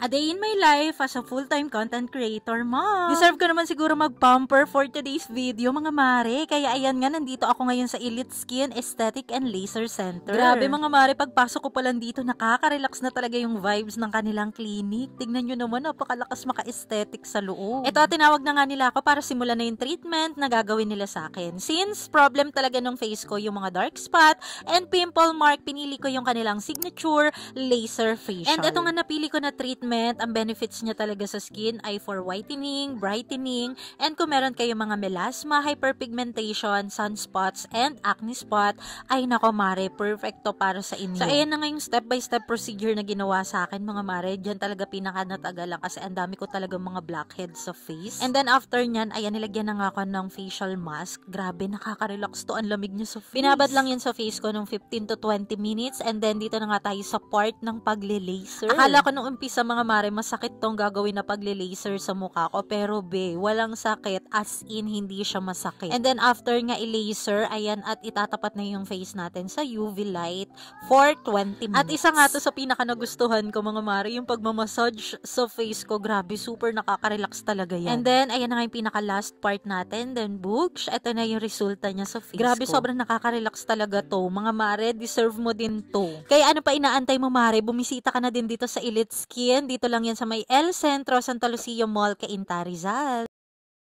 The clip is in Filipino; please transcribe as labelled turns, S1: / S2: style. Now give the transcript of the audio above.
S1: A day in my life as a full-time content creator, mom. Deserve ko naman siguro mag-pamper for today's video, mga mare. Kaya ayan nga, nandito ako ngayon sa Elite Skin Aesthetic and Laser Center. Grabe mga mare, pagpasok ko pa lang dito, nakaka-relax na talaga yung vibes ng kanilang clinic. Tignan nyo naman, napakalakas maka-aesthetic sa loob. Ito, tinawag na nga nila ako para simulan na yung treatment na gagawin nila sa akin. Since problem talaga ng face ko yung mga dark spot and pimple mark, pinili ko yung kanilang signature laser facial. And ito nga napili ko na treatment, ang benefits niya talaga sa skin ay for whitening, brightening, and kung meron kayong mga melasma, hyperpigmentation, sunspots, and acne spot, ay nako mare, perfecto para sa inyo. So ayan na nga yung step-by-step procedure na ginawa sa akin mga mare. Diyan talaga pinaka-natagalan kasi ang dami ko talaga mga blackheads sa face. And then after nyan, ayan, nilagyan na nga ako ng facial mask. Grabe, nakaka-relax to. Ang lamig niya sa face. Binabad lang yun sa face ko ng 15 to 20 minutes and then dito na nga tayo sa part ng pagle-laser. Akala ko nung umpisa mga mare, masakit tong gagawin na pagle-laser sa mukha ko, pero be, walang sakit, as in hindi siya masakit. And then after nga i-laser, ayan, at itatapat na yung face natin sa UV light for 20 minutes. At isa nga to sa pinaka nagustuhan ko mga mare, yung pagmamassage sa face ko. Grabe, super nakaka-relax talaga yan. And then ayan na nga yung pinaka last part natin, then books, ito na yung resulta niya sa face
S2: Grabe,
S1: ko. Sobrang nakaka-relax talaga to mga mare, deserve mo din to. Kaya ano pa inaantay mo mare, bumisita ka na din dito sa Elite Skin. Dito lang yan sa may El Centro, Santa Lucia Mall, Cainta, Rizal.